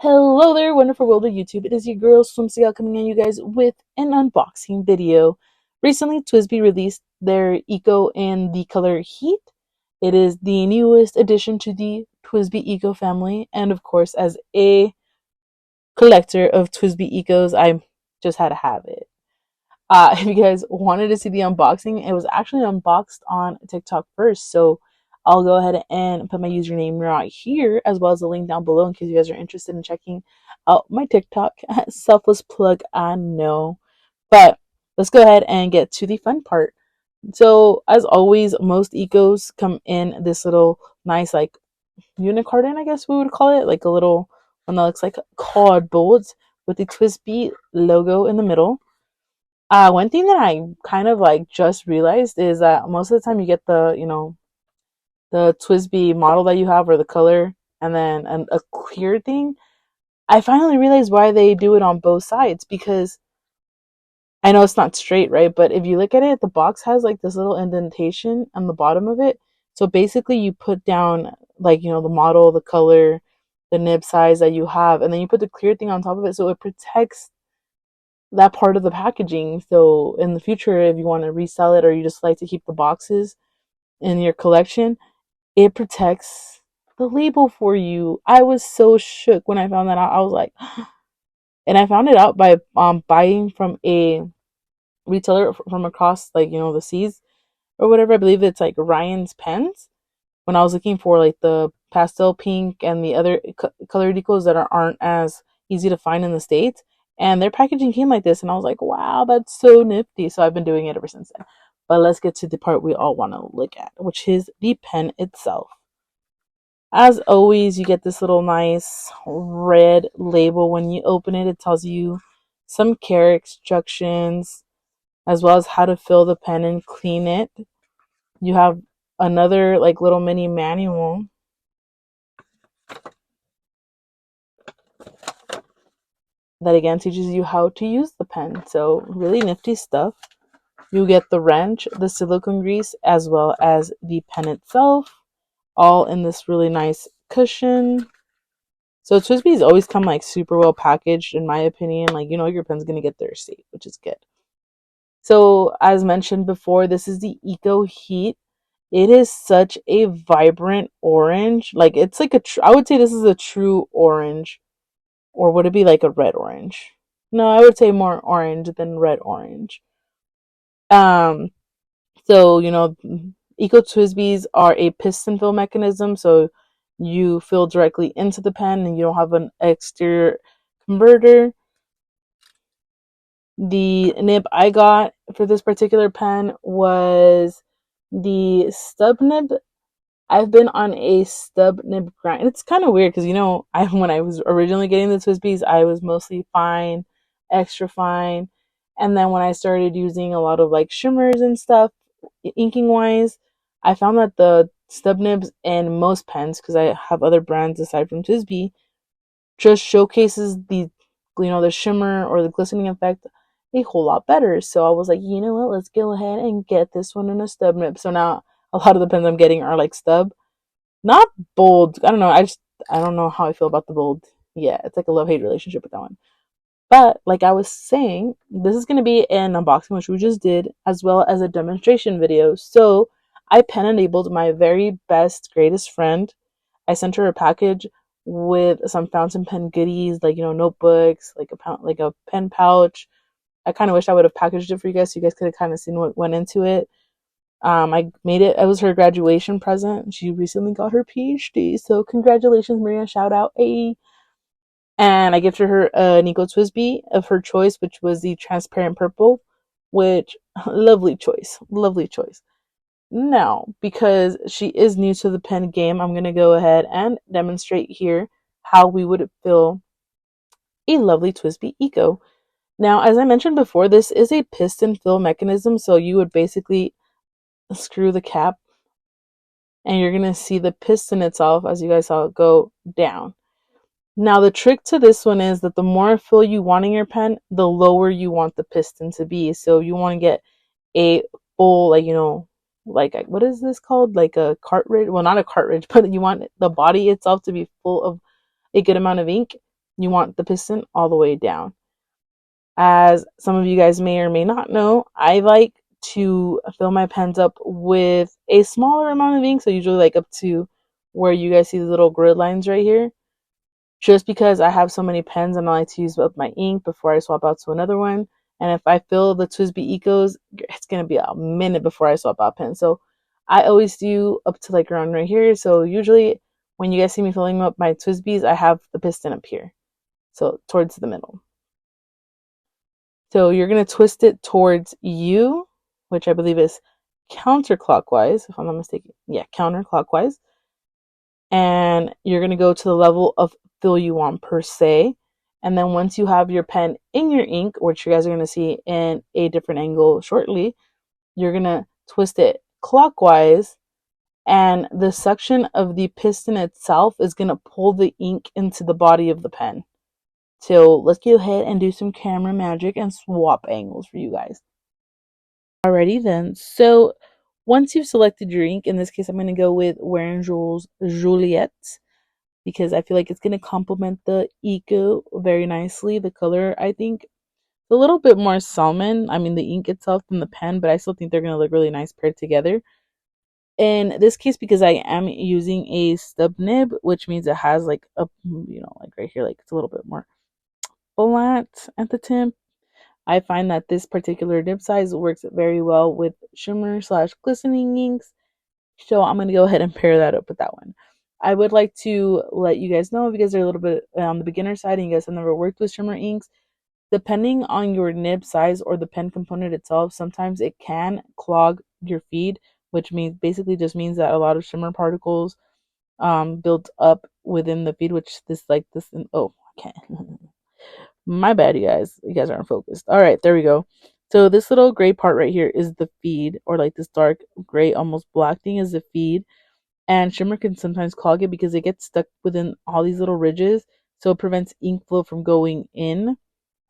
Hello there, wonderful world of YouTube. It is your girl SwimmstaGal coming at you guys with an unboxing video. Recently, TWSBI released their Eco in the color Heat. It is the newest addition to the TWSBI Eco family, and of course, as a collector of TWSBI Ecos, I just had to have it. If you guys wanted to see the unboxing, it was actually unboxed on TikTok first, so I'll go ahead and put my username right here as well as the link down below in case you guys are interested in checking out my TikTok. Selfless plug, I know. But let's go ahead and get to the fun part. So, as always, most Ecos come in this little nice, like, unicorn, I guess we would call it, like a little one that looks like cardboard with the TWSBI logo in the middle. One thing that I kind of like just realized is that most of the time you get the TWSBI model that you have or the color and then a clear thing. I finally realized why they do it on both sides, because I know it's not straight, right? But if you look at it, the box has like this little indentation on the bottom of it. So basically you put down like, the model, the color, the nib size that you have, and then you put the clear thing on top of it so it protects that part of the packaging. So in the future, if you want to resell it or you just like to keep the boxes in your collection, it protects the label for you. I was so shook when I found that out. I was like, and I found it out by buying from a retailer from across, like, the seas or whatever. I believe it's like Ryan's Pens. When I was looking for like the pastel pink and the other color decals that aren't as easy to find in the States, and their packaging came like this, and I was like, wow, that's so nifty. So I've been doing it ever since then. But let's get to the part we all want to look at, which is the pen itself. As always, you get this little nice red label. When you open it, it tells you some care instructions as well as how to fill the pen and clean it. You have another like little mini manual that again teaches you how to use the pen. So really nifty stuff. You get the wrench, the silicone grease, as well as the pen itself, all in this really nice cushion. So TWSBI's always come like super well packaged, in my opinion. Like, your pen's gonna get there safe, which is good. So as mentioned before, this is the Eco Heat. It is such a vibrant orange. Like, it's like I would say this is a true orange. Or would it be like a red orange? No, I would say more orange than red orange. Um, so, Eco TWSBIs are a piston fill mechanism. So you fill directly into the pen and you don't have an exterior converter. The nib I got for this particular pen was the Stub nib. I've been on a Stub nib grind. It's kind of weird because, when I was originally getting the TWSBIs, I was mostly fine, extra fine. And then when I started using a lot of like shimmers and stuff, inking wise, I found that the Stub nibs in most pens, because I have other brands aside from TWSBI, just showcases the shimmer or the glistening effect a whole lot better. So I was like, you know what, let's go ahead and get this one in a Stub nib. So now a lot of the pens I'm getting are like Stub, not bold. I don't know. I don't know how I feel about the bold. Yeah, it's like a love-hate relationship with that one. But like I was saying, this is going to be an unboxing, which we just did, as well as a demonstration video. So I pen enabled my very best, greatest friend. I sent her a package with some fountain pen goodies, like, notebooks, like a pen pouch. I kind of wish I would have packaged it for you guys so you guys could have kind of seen what went into it. I made it. It was her graduation present. She recently got her PhD, so congratulations, Maria! Shout out, A. And I gifted her an Eco TWSBI of her choice, which was the transparent purple. Which lovely choice, lovely choice. Now, because she is new to the pen game, I'm gonna go ahead and demonstrate here how we would fill a lovely TWSBI Eco. Now, as I mentioned before, this is a piston fill mechanism, so you would basically screw the cap and you're going to see the piston itself, as you guys saw, go down. Now, the trick to this one is that the more fill you want in your pen, the lower you want the piston to be. So you want to get a full, like what is this called? Like a cartridge? Well, not a cartridge, but you want the body itself to be full of a good amount of ink. you want the piston all the way down. As some of you guys may or may not know, I like to fill my pens up with a smaller amount of ink, so usually like up to where you guys see the little grid lines right here, just because I have so many pens and I like to use up my ink before I swap out to another one. And if I fill the TWSBI Ecos, it's going to be a minute before I swap out pens. So I always do up to like around right here. So usually when you guys see me filling up my TWSBIs, I have the piston up here, so towards the middle. So you're going to twist it towards you, which I believe is counterclockwise, if I'm not mistaken. Yeah, counterclockwise. And you're going to go to the level of fill you want per se. And then once you have your pen in your ink, which you guys are going to see in a different angle shortly, you're going to twist it clockwise. And the suction of the piston itself is going to pull the ink into the body of the pen. So let's go ahead and do some camera magic and swap angles for you guys. Alrighty then. So once you've selected your ink, in this case I'm going to go with Wearing Jules Juliet, because I feel like it's going to complement the Eco very nicely. The color, I think, is a little bit more salmon. I mean, the ink itself than the pen, but I still think they're going to look really nice paired together. In this case, because I am using a stub nib, which means it has like a, like right here, like it's a little bit more flat at the tip. I find that this particular nib size works very well with shimmer / glistening inks. So I'm going to go ahead and pair that up with that one. I would like to let you guys know, if you guys are a little bit on the beginner side and you guys have never worked with shimmer inks, depending on your nib size or the pen component itself, sometimes it can clog your feed, which means basically just means that a lot of shimmer particles build up within the feed, which this oh, okay. My bad, you guys. You guys aren't focused. All right, there we go. So this little gray part right here is the feed, or like this dark gray, almost black thing is the feed. And shimmer can sometimes clog it because it gets stuck within all these little ridges. So it prevents ink flow from going in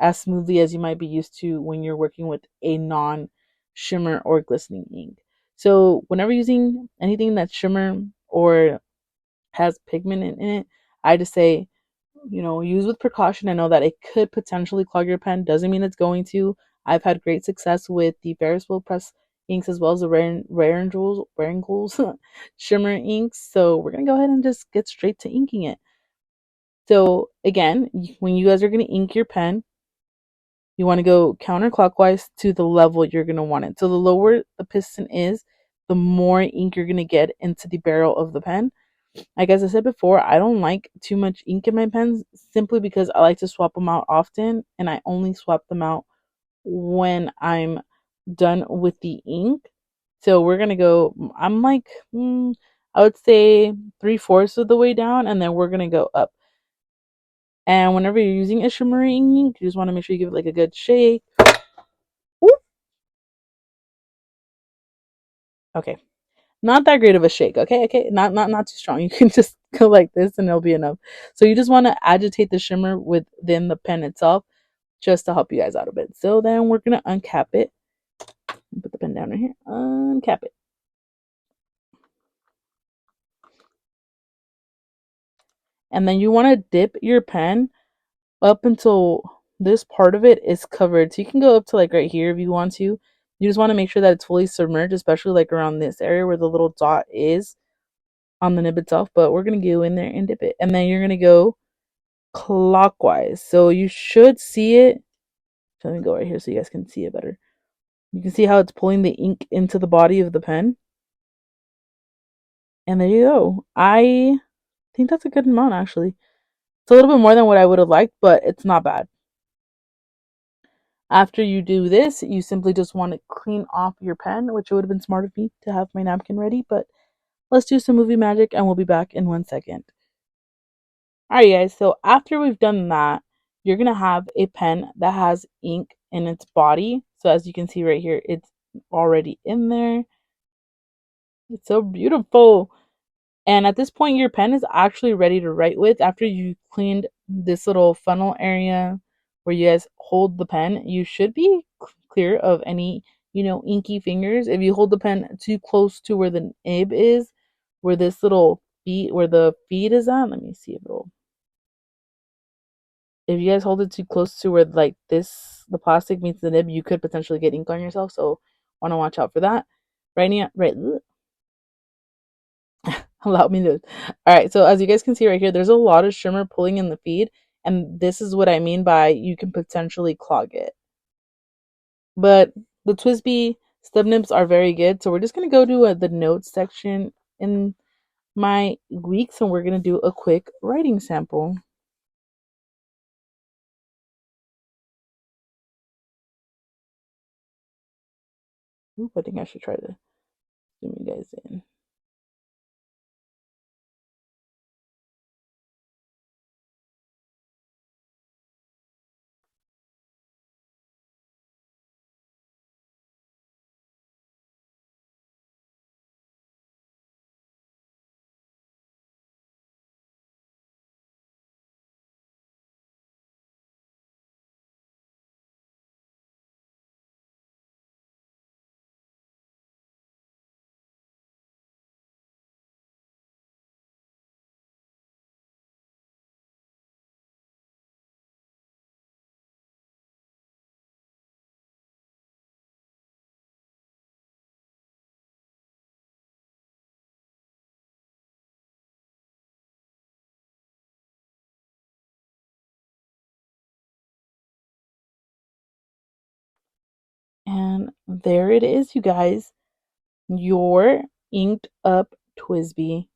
as smoothly as you might be used to when you're working with a non-shimmer or glistening ink. So whenever using anything that's shimmer or has pigment in it, I just say, use with precaution. I know that it could potentially clog your pen. Doesn't mean it's going to. I've had great success with the Ferris wheel press inks as well as the Rare and Jewels shimmer inks. So we're going to go ahead and just get straight to inking it. So again, when you guys are going to ink your pen, you want to go counterclockwise to the level you're going to want it. So the lower the piston is, the more ink you're going to get into the barrel of the pen. Like as I said before, I don't like too much ink in my pens simply because I like to swap them out often, and I only swap them out when I'm done with the ink. So we're gonna go, I'm like, I would say 3/4 of the way down, and then we're gonna go up. And whenever you're using a shimmery ink, you just want to make sure you give it like a good shake. Whoop. Okay. Not that great of a shake, okay? Not too strong. You can just go like this and it'll be enough. So you just want to agitate the shimmer within the pen itself just to help you guys out a bit. So then we're going to uncap it. Put the pen down right here. Uncap it. And then you want to dip your pen up until this part of it is covered. So you can go up to like right here if you want to. You just want to make sure that it's fully submerged, especially like around this area where the little dot is on the nib itself. But we're going to go in there and dip it. And then you're going to go clockwise. So you should see it. Let me go right here so you guys can see it better. You can see how it's pulling the ink into the body of the pen. And there you go. I think that's a good amount, actually. It's a little bit more than what I would have liked, but it's not bad. After you do this, you simply just want to clean off your pen, which it would have been smart of me to have my napkin ready, but let's do some movie magic and we'll be back in 1 second. Alright guys, so after we've done that, you're going to have a pen that has ink in its body. So as you can see right here, it's already in there. It's so beautiful. And at this point, your pen is actually ready to write with. After you cleaned this little funnel area where you guys hold the pen, you should be clear of any, inky fingers. If you hold the pen too close to where the nib is, where this little feet, where the feed is at, let me see if it'll. if you guys hold it too close to where like this, the plastic meets the nib, you could potentially get ink on yourself. So want to watch out for that. Right now, right. Allow me to. All right. So as you guys can see right here, there's a lot of shimmer pulling in the feed, and this is what I mean by you can potentially clog it. But the TWSBI stub nibs are very good. So we're just gonna go to the notes section in my weeks, and we're gonna do a quick writing sample. Oop, I think I should try to zoom you guys in. And there it is, you guys. Your inked up TWSBI.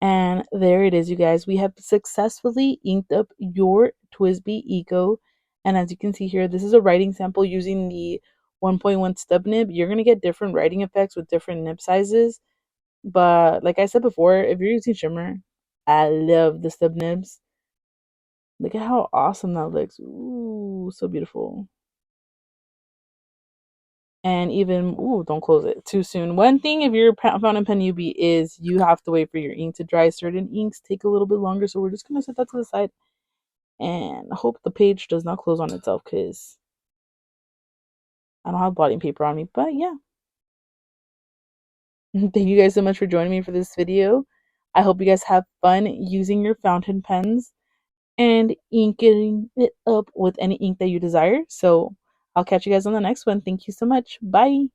And there it is, you guys. We have successfully inked up your TWSBI Eco. And as you can see here, this is a writing sample using the 1.1 stub nib. You're going to get different writing effects with different nib sizes. But like I said before, if you're using shimmer, I love the stub nibs. Look at how awesome that looks. Ooh, so beautiful. And even, ooh, don't close it too soon. One thing if you're a fountain pen newbie is you have to wait for your ink to dry. Certain inks take a little bit longer, so we're just going to set that to the side and hope the page does not close on itself because I don't have blotting paper on me. But yeah, thank you guys so much for joining me for this video. I hope you guys have fun using your fountain pens and inking it up with any ink that you desire. So I'll catch you guys on the next one. Thank you so much. Bye.